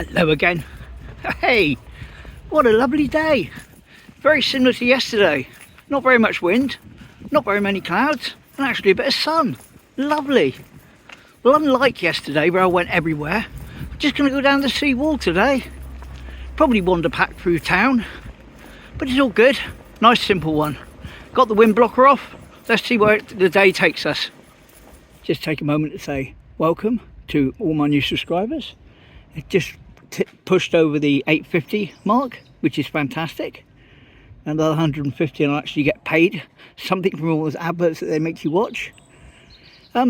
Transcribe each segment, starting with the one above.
Hello again. Hey, what a lovely day. Very similar to yesterday. Not very much wind, not very many clouds, and actually a bit of sun. Lovely. Well, unlike yesterday where I went everywhere, I'm just going to go down the seawall today. Probably wander back through town, but it's all good. Nice simple one. Got the wind blocker off. Let's see where the day takes us. Just take a moment to say welcome to all my new subscribers. It just pushed over the 850 mark, which is fantastic. Another 150 and I'll actually get paid something from all those adverts that they make you watch.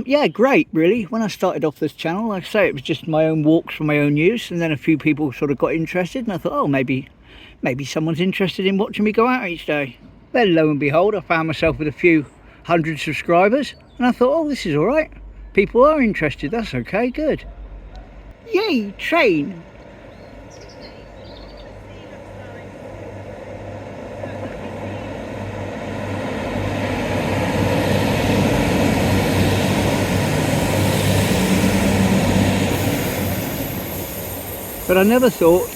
Yeah, great, really. When I started off this channel, like I say, it was just my own walks for my own use, and then a few people sort of got interested, and I thought, oh, maybe someone's interested in watching me go out each day. Then lo and behold, I found myself with a few hundred subscribers, and I thought, oh, this is all right. People are interested, that's okay, good. Yay, train! But I never thought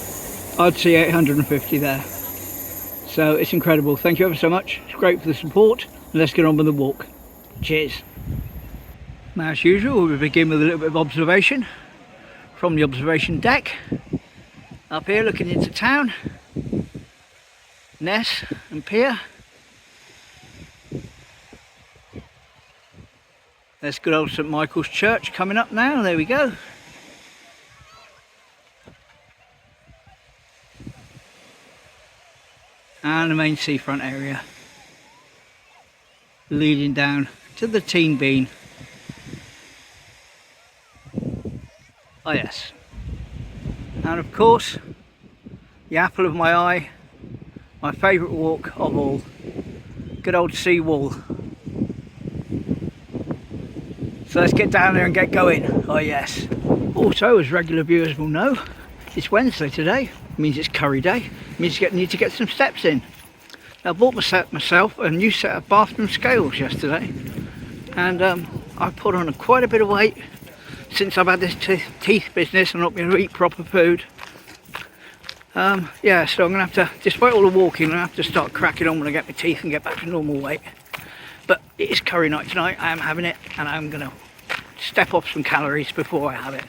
I'd see 850 there. So it's incredible. Thank you ever so much. It's great for the support. Let's get on with the walk. Cheers. Now, as usual, we begin with a little bit of observation from the observation deck. Up here looking into town. Ness and pier. There's good old St Michael's Church coming up now. There we go. And the main seafront area leading down to the Teen Bean. Oh yes, and of course the apple of my eye, my favourite walk of all, good old Seawall. So let's get down there and get going. Oh yes. Also, as regular viewers will know, it's Wednesday today. It means it's curry day. It means you need to get some steps in. Now, I bought myself a new set of bathroom scales yesterday, and I put on quite a bit of weight since I've had this teeth business and not been able to eat proper food. Yeah, so I'm going to have to, despite all the walking, I'm going to have to start cracking on when I get my teeth and get back to normal weight. But it is curry night tonight. I am having it, and I'm going to step off some calories before I have it.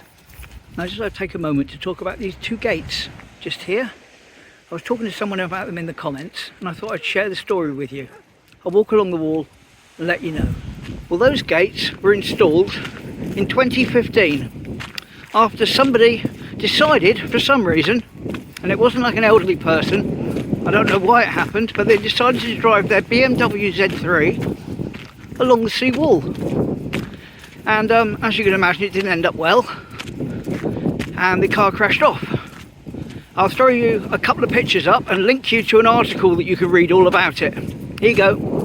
Now, just like to take a moment to talk about these two gates just here. I was talking to someone about them in the comments, and I thought I'd share the story with you. I'll walk along the wall and let you know. Well, those gates were installed in 2015 after somebody decided, for some reason, and it wasn't like an elderly person, I don't know why it happened, but they decided to drive their BMW Z3 along the seawall. And as you can imagine, it didn't end up well, and the car crashed off. I'll throw you a couple of pictures up and link you to an article that you can read all about it. Here you go.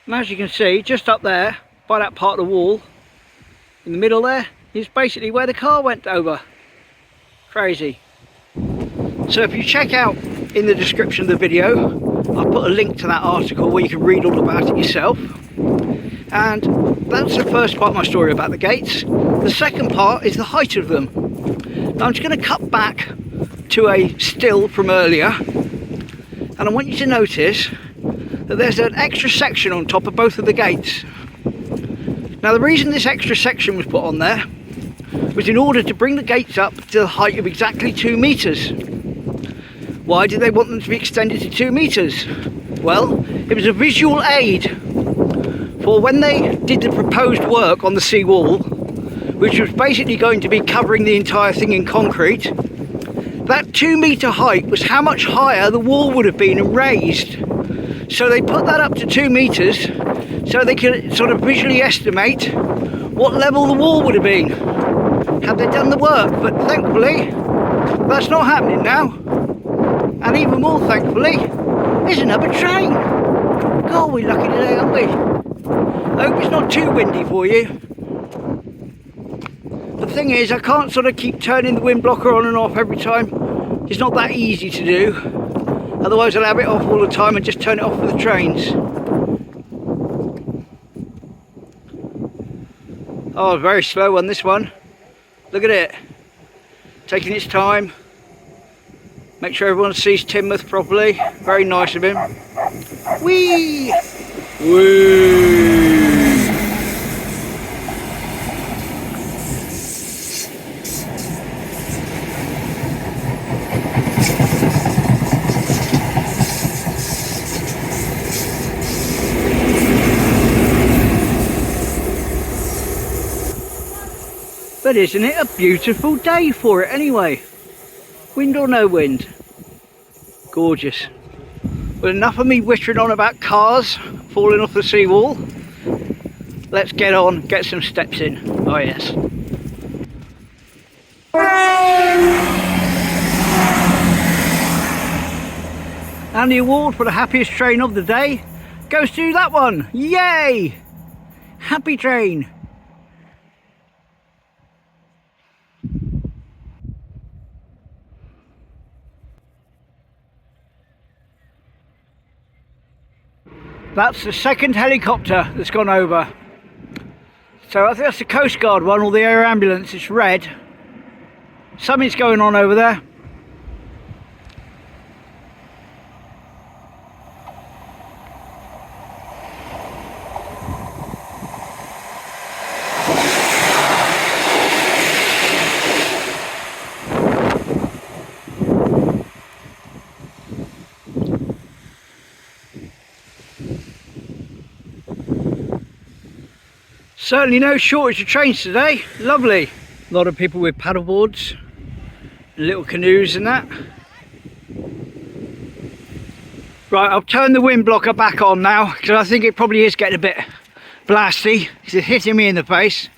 And as you can see, just up there, by that part of the wall, in the middle there, is basically where the car went over. Crazy. So if you check out in the description of the video, I'll put a link to that article where you can read all about it yourself. And that's the first part of my story about the gates. The second part is the height of them. Now I'm just going to cut back to a still from earlier, and I want you to notice that there's an extra section on top of both of the gates. Now the reason this extra section was put on there was in order to bring the gates up to the height of exactly 2 metres. Why did they want them to be extended to 2 metres? Well, it was a visual aid for when they did the proposed work on the seawall, which was basically going to be covering the entire thing in concrete. That 2 metre height was how much higher the wall would have been and raised. So they put that up to 2 metres so they could sort of visually estimate what level the wall would have been had they done the work. But thankfully, that's not happening now. And even more thankfully, there's another train. God, we're lucky today, aren't we? I hope it's not too windy for you. The thing is, I can't sort of keep turning the wind blocker on and off every time. It's not that easy to do. Otherwise I'll have it off all the time and just turn it off for the trains. Oh, very slow on this one. Look at it. Taking its time. Make sure everyone sees Teignmouth properly. Very nice of him. Whee! Whee! But isn't it a beautiful day for it anyway? Wind or no wind? Gorgeous. Well, enough of me whittering on about cars falling off the seawall. Let's get on, get some steps in. Oh yes. And the award for the happiest train of the day goes to that one. Yay! Happy train. That's the second helicopter that's gone over. So I think that's the Coast Guard one, or the air ambulance. It's red. Something's going on over there. Certainly no shortage of trains today. Lovely. A lot of people with paddleboards, little canoes and that. Right, I'll turn the wind blocker back on now because I think it probably is getting a bit blasty because it's hitting me in the face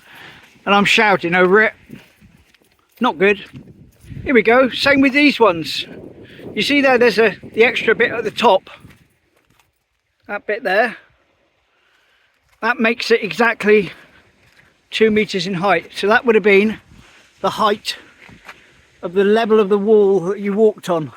and I'm shouting over it. Not good. Here we go. Same with these ones. You see there's the extra bit at the top. That bit there. That makes it exactly 2 meters in height. So that would have been the height of the level of the wall that you walked on.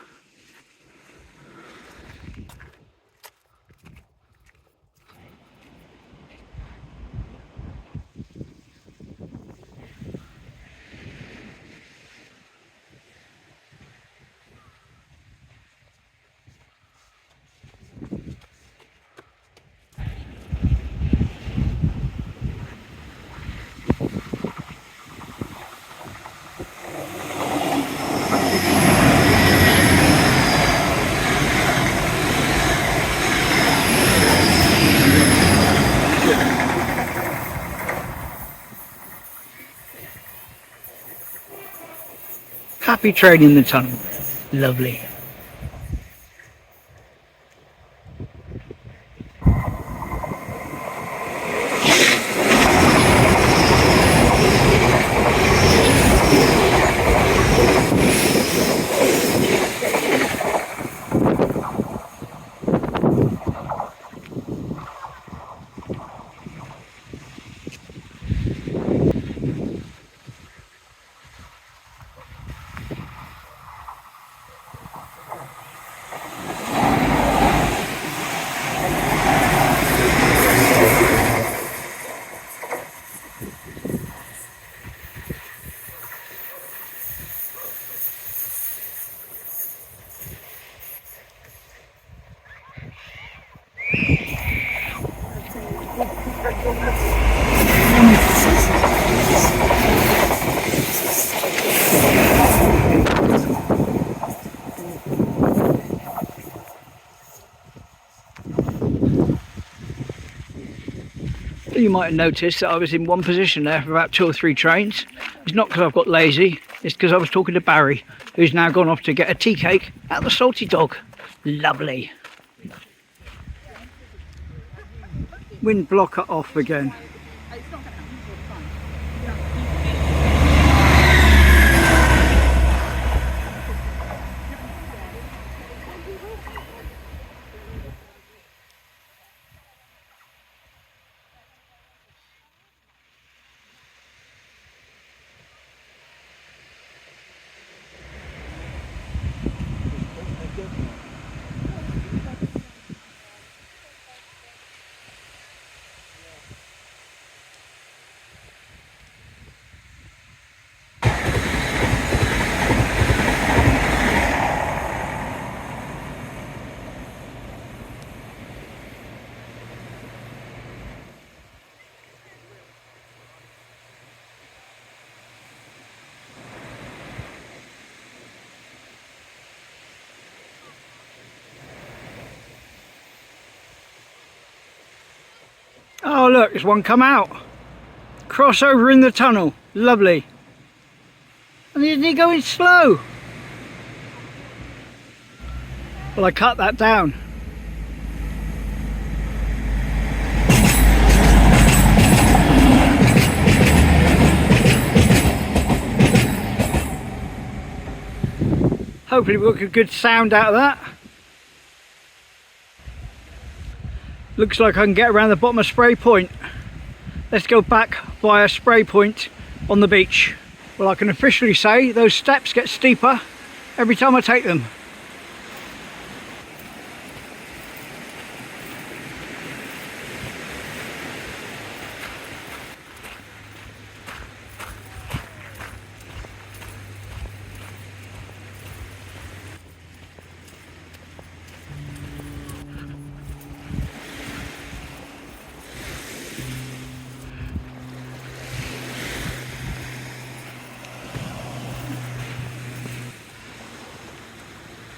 Happy train in the tunnel. Lovely. You might have noticed that I was in one position there for about 2 or 3 trains. It's not because I've got lazy, it's because I was talking to Barry, who's now gone off to get a tea cake at the Salty Dog. Lovely. Wind blocker off again. Oh look, there's one come out. Crossover in the tunnel. Lovely. And isn't he going slow? Well, I cut that down. Hopefully we'll get a good sound out of that. Looks like I can get around the bottom of Sprey Point. Let's go back via Sprey Point on the beach. Well, I can officially say those steps get steeper every time I take them.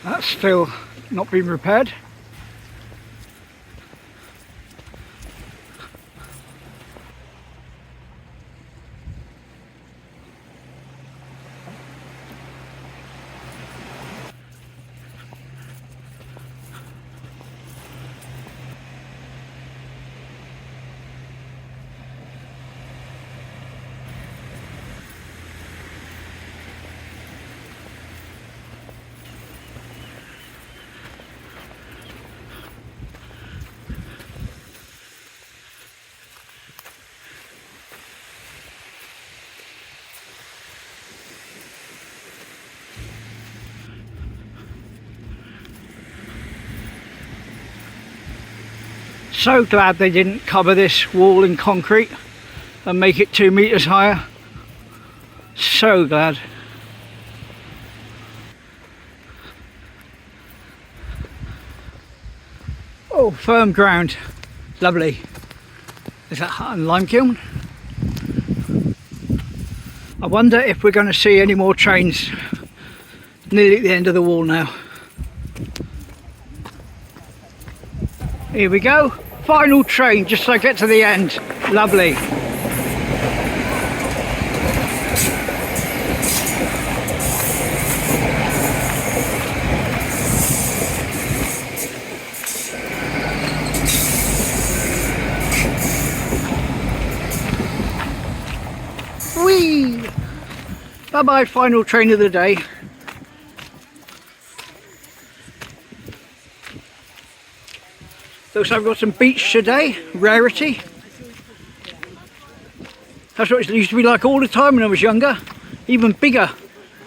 That's still not been repaired. So glad they didn't cover this wall in concrete and make it 2 meters higher. So glad. Oh, firm ground. Lovely. Is that hut and lime kiln? I wonder if we're going to see any more trains. Nearly at the end of the wall now. Here we go. Final train just so I get to the end. Lovely. Whee! Bye bye, final train of the day. Looks like I've got some beach today, rarity. That's what it used to be like all the time when I was younger, even bigger,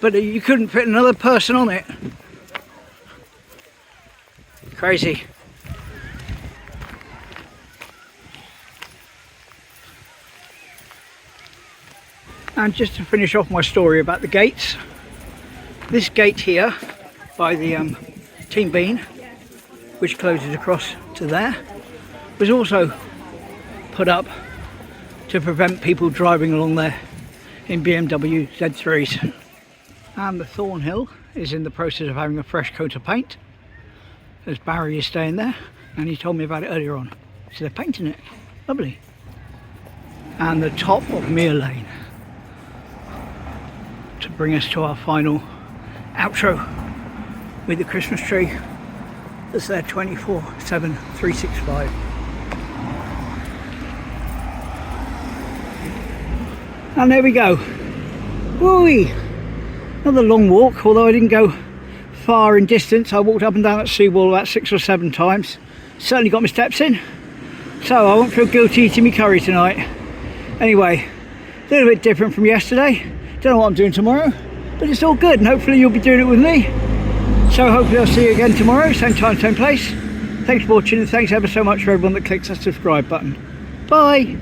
but you couldn't fit another person on it. Crazy. And just to finish off my story about the gates, this gate here by the Team Bean, which closes across to there, was also put up to prevent people driving along there in BMW Z3s. And the Thornhill is in the process of having a fresh coat of paint, as Barry is staying there and he told me about it earlier on. So they're painting it. Lovely. and the top of Mere Lane to bring us to our final outro with the Christmas tree that's there 24/7, 365. And there we go. Whoo-wee! Another long walk, although I didn't go far in distance. I walked up and down that seawall about 6 or 7 times. Certainly got my steps in, so I won't feel guilty eating my curry tonight. Anyway, a little bit different from yesterday. Don't know what I'm doing tomorrow, but it's all good, and hopefully you'll be doing it with me. So hopefully I'll see you again tomorrow, same time, same place. Thanks for watching, and thanks ever so much for everyone that clicks that subscribe button. Bye!